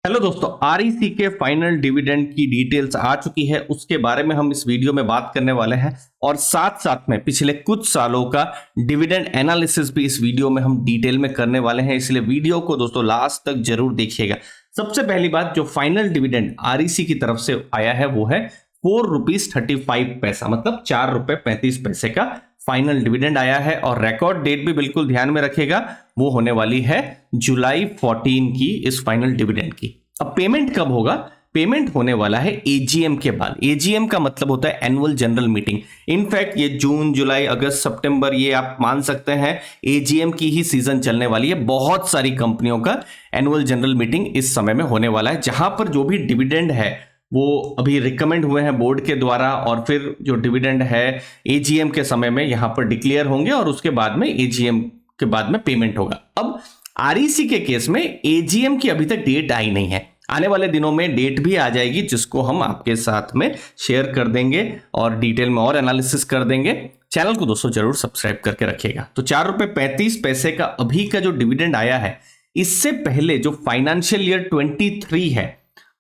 Hello दोस्तों, REC के final dividend की डिटेल्स आ चुकी है। उसके बारे में हम इस वीडियो में बात करने वाले हैं और साथ साथ में पिछले कुछ सालों का डिविडेंड एनालिसिस भी इस वीडियो में हम डिटेल में करने वाले हैं, इसलिए वीडियो को दोस्तों लास्ट तक जरूर देखिएगा। सबसे पहली बात, जो फाइनल डिविडेंड आरईसी की तरफ से आया है वो है ₹4.35, मतलब ₹4.35 का फाइनल डिविडेंड आया है। और रिकॉर्ड डेट भी बिल्कुल ध्यान में रखिएगा, वो होने वाली है जुलाई 14 की इस फाइनल डिविडेंड की। अब पेमेंट कब होगा? पेमेंट होने वाला है एजीएम के बाद। एजीएम का मतलब होता है एनुअल जनरल मीटिंग। इनफैक्ट ये जून, जुलाई, अगस्त, सितंबर, ये आप मान सकते हैं एजीएम की ही सीजन चलने वाली है। बहुत सारी कंपनियों का एनुअल जनरल मीटिंग इस समय में होने वाला है, जहां पर जो भी डिविडेंड है वो अभी रिकमेंड हुए हैं बोर्ड के द्वारा, और फिर जो डिविडेंड है एजीएम के समय में यहां पर डिक्लेयर होंगे और उसके बाद में एजीएम के बाद में पेमेंट होगा। अब आरईसी के केस में एजीएम की अभी तक डेट आई नहीं है। आने वाले दिनों में डेट भी आ जाएगी, जिसको हम आपके साथ में शेयर कर देंगे और डिटेल में और एनालिसिस कर देंगे। चैनल को दोस्तों जरूर सब्सक्राइब करके रखिएगा। तो ₹4.35 का अभी का जो डिविडेंड आया है, इससे पहले जो फाइनेंशियल ईयर 23 है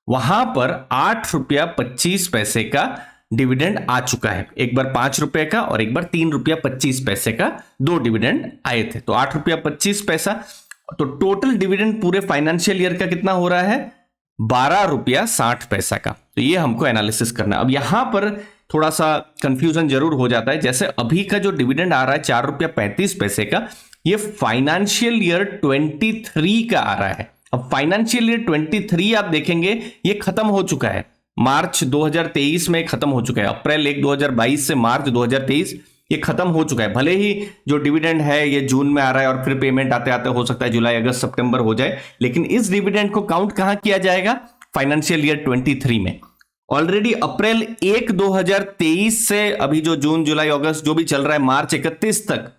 वहां पर ₹8.25 का डिविडेंड आ चुका है। एक बार ₹5 का और एक बार ₹3.25 का दो डिविडेंड आए थे, तो ₹8.25। तो टोटल डिविडेंड पूरे फाइनेंशियल ईयर का कितना हो रहा है? ₹12.60 का। तो ये हमको एनालिसिस करना है। अब यहां पर थोड़ा सा कंफ्यूजन जरूर हो जाता है। जैसे अभी का जो डिविडेंड आ रहा है ₹4.35 का, ये फाइनेंशियल ईयर 23 का आ रहा है। अब फाइनेंशियल ईयर 23 आप देखेंगे ये खत्म हो चुका है, मार्च 2023 में खत्म हो चुका है। अप्रैल 1 2022 से मार्च 2023 ये खत्म हो चुका है। भले ही जो डिविडेंड है ये जून में आ रहा है और फिर पेमेंट आते आते हो सकता है जुलाई, अगस्त, सितंबर हो जाए, लेकिन इस डिविडेंड को काउंट कहां किया जाएगा? फाइनेंशियल ईयर 23 में। ऑलरेडी अप्रैल 1 2023 से अभी जो जून, जुलाई, अगस्त जो भी चल रहा है मार्च 31 तक,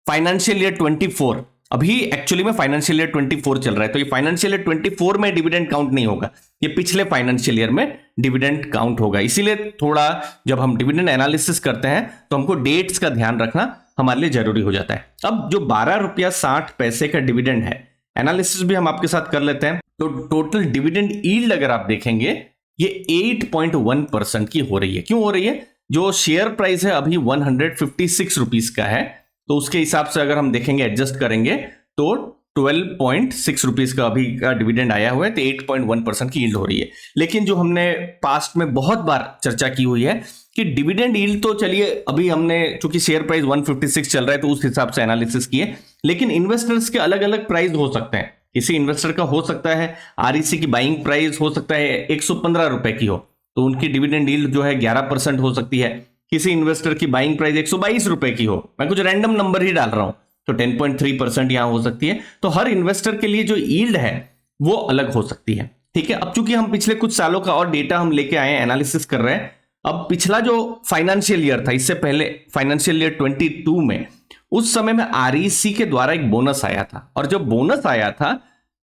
फाइनेंशियल ईयर 24, अभी एक्चुअली में फाइनेंशियल ईयर 24 चल रहा है, तो ये फाइनेंशियल ईयर 24 में डिविडेंड काउंट नहीं होगा, ये पिछले फाइनेंशियल ईयर में डिविडेंड काउंट होगा। इसीलिए थोड़ा जब हम डिविडेंड एनालिसिस करते हैं तो हमको डेट्स का ध्यान रखना हमारे लिए जरूरी हो जाता है। अब जो ₹12.60 का डिविडेंड है, एनालिसिस भी हम आपके साथ कर लेते हैं। तो टोटल डिविडेंड यील्ड अगर आप देखेंगे ये 8.1% की हो रही है। क्यों हो रही है? जो शेयर प्राइस है अभी ₹156 का है, तो उसके हिसाब से अगर हम देखेंगे, एडजस्ट करेंगे, तो ₹12.6 का अभी का डिविडेंड आया हुआ है, तो 8.1% की यील्ड हो रही है। लेकिन जो हमने पास्ट में बहुत बार चर्चा की हुई है कि डिविडेंड यील्ड तो चलिए अभी हमने, चूंकि शेयर प्राइस 156 चल रहा है तो उस हिसाब से एनालिसिस किए, लेकिन इन्वेस्टर्स के अलग अलग प्राइस हो सकते हैं। किसी इन्वेस्टर का हो सकता है आरईसी की बाइंग प्राइस हो सकता है ₹115 की हो, तो उनकी डिविडेंड यील्ड जो है 11% हो सकती है। किसी इन्वेस्टर की बाइंग प्राइस ₹122 की हो, मैं कुछ रैंडम नंबर ही डाल रहा हूं, तो 10.3% यहां हो सकती है। तो हर इन्वेस्टर के लिए जो यील्ड है वो अलग हो सकती है। ठीक है, अब चूंकि हम पिछले कुछ सालों का और डेटा हम लेके आए हैं, एनालिसिस कर रहे हैं। अब पिछला जो फाइनेंशियल ईयर था, इससे पहले फाइनेंशियल ईयर 22 में, उस समय में आरईसी के द्वारा एक बोनस आया था, और जब बोनस आया था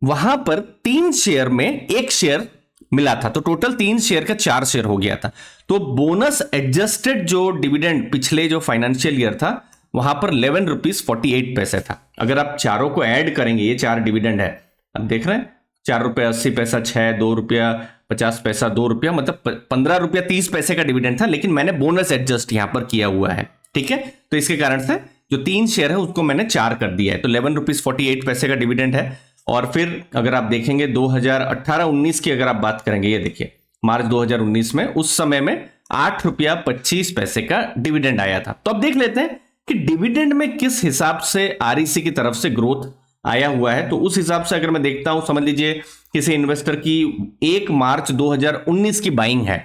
वहां पर 3 शेयर में 1 शेयर मिला था, तो टोटल 3 शेयर का 4 शेयर हो गया था। तो बोनस एडजस्टेड जो डिविडेंड पिछले जो फाइनेंशियल ईयर था वहां पर ₹11.48 था। अगर आप चारों को ऐड करेंगे, ये 4 डिविडेंड है, अब देख रहे हैं ₹4.80, 6, ₹2.50, ₹2, मतलब ₹15.30 का डिविडेंड था, लेकिन मैंने बोनस एडजस्ट यहां पर किया हुआ है। ठीक है, तो इसके कारण से जो 3 शेयर है उसको मैंने 4 कर दिया है, तो ₹11.48 का डिविडेंड है। और फिर अगर आप देखेंगे 2018-19 की अगर आप बात करेंगे, ये देखिए मार्च 2019 में, उस समय में ₹8.25 का डिविडेंड आया था। तो अब देख लेते हैं कि डिविडेंड में किस हिसाब से आरईसी की तरफ से ग्रोथ आया हुआ है। तो उस हिसाब से अगर मैं देखता हूं, समझ लीजिए किसी इन्वेस्टर की 1 मार्च 2019 की बाइंग है,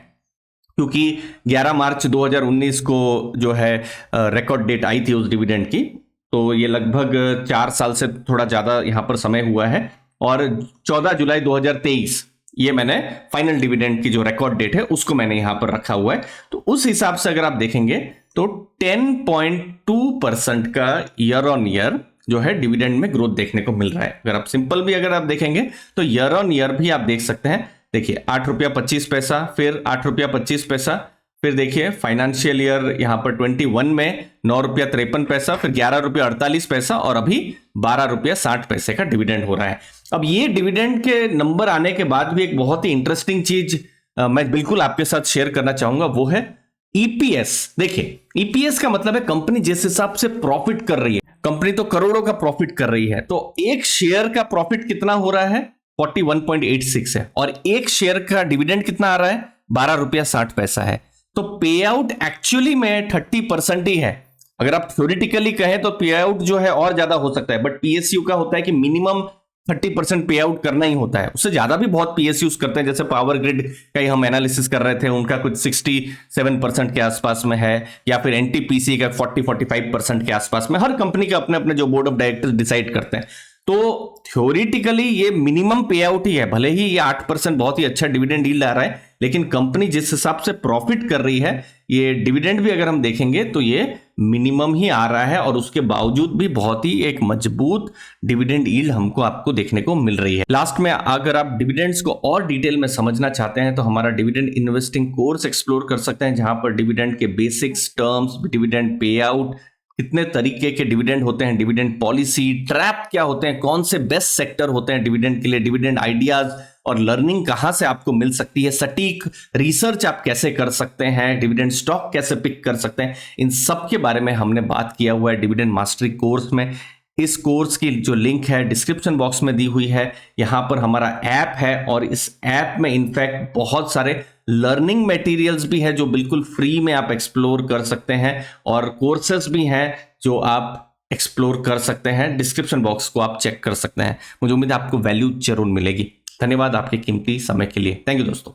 क्योंकि 11 मार्च 2019 को जो है रिकॉर्ड डेट आई थी उस डिविडेंड की, तो ये लगभग 4 साल से थोड़ा ज्यादा यहां पर समय हुआ है। और 14 जुलाई 2023 ये मैंने फाइनल डिविडेंड की जो रिकॉर्ड डेट है उसको मैंने यहां पर रखा हुआ है। तो उस हिसाब से अगर आप देखेंगे तो 10.2% का ईयर ऑन ईयर जो है डिविडेंड में ग्रोथ देखने को मिल रहा है। अगर आप सिंपल भी अगर आप देखेंगे तो ईयर ऑन ईयर भी आप देख सकते हैं। देखिए ₹8.25, फिर ₹8.25, फिर देखिए फाइनेंशियल ईयर यहां पर 21 में 9 रुपया 53 पैसा, फिर 11 रुपया 48 पैसा और अभी 12 रुपया 60 पैसे का डिविडेंड हो रहा है। अब ये डिविडेंड के नंबर आने के बाद भी एक बहुत ही इंटरेस्टिंग चीज मैं बिल्कुल आपके साथ शेयर करना चाहूंगा, वो है ईपीएस। देखिए ईपीएस का मतलब है कंपनी जिस हिसाब से प्रॉफिट कर रही है, कंपनी तो करोड़ों का प्रॉफिट कर रही है, तो एक शेयर का प्रॉफिट कितना हो रहा है 41.86 है, और एक शेयर का डिविडेंड कितना आ रहा है 12 रुपया 60 पैसा है। तो पे आउट एक्चुअली में 30% ही है। अगर आप थ्योरेटिकली कहें तो पे आउट जो है और ज्यादा हो सकता है, बट पीएसयू का होता है कि मिनिमम 30% पे आउट करना ही होता है। उससे ज्यादा भी बहुत पीएसयूज करते हैं, जैसे पावर ग्रिड का ही हम एनालिसिस कर रहे थे, उनका कुछ 67% के आसपास में है, या फिर एनटीपीसी का 40-45% के आसपास में। हर कंपनी का अपने अपने जो बोर्ड ऑफ डायरेक्टर्स डिसाइड करते हैं। तो थ्योरेटिकली ये मिनिमम पे आउट ही है, भले ही ये 8% बहुत ही अच्छा डिविडेंड यील्ड आ रहा है, लेकिन कंपनी जिस हिसाब से प्रॉफिट कर रही है, ये डिविडेंड भी अगर हम देखेंगे तो ये मिनिमम ही आ रहा है, और उसके बावजूद भी बहुत ही एक मजबूत डिविडेंड यील्ड हमको आपको देखने को मिल रही है। लास्ट में अगर आप डिविडेंड्स को और डिटेल में समझना चाहते हैं तो हमारा डिविडेंड इन्वेस्टिंग कोर्स एक्सप्लोर कर सकते हैं, जहां पर डिविडेंड के basics, terms, dividend pay out, कितने तरीके के डिविडेंड होते हैं, डिविडेंड पॉलिसी, ट्रैप क्या होते हैं, कौन से बेस्ट सेक्टर होते हैं डिविडेंड के लिए, डिविडेंड आइडियाज और लर्निंग कहां से आपको मिल सकती है, सटीक रिसर्च आप कैसे कर सकते हैं, डिविडेंड स्टॉक कैसे पिक कर सकते हैं, इन सब के बारे में हमने बात किया हुआ है डिविडेंड मास्टरी कोर्स में। इस कोर्स की जो लिंक है डिस्क्रिप्शन बॉक्स में दी हुई है। यहां पर हमारा ऐप है, और इस ऐप में इनफैक्ट बहुत सारे लर्निंग मटेरियल्स भी है जो बिल्कुल फ्री में आप एक्सप्लोर कर सकते हैं, और कोर्सेज भी हैं जो आप एक्सप्लोर कर सकते हैं। डिस्क्रिप्शन बॉक्स को आप चेक कर सकते हैं। मुझे उम्मीद है आपको वैल्यू जरूर मिलेगी। धन्यवाद आपके कीमती समय के लिए। थैंक यू दोस्तों।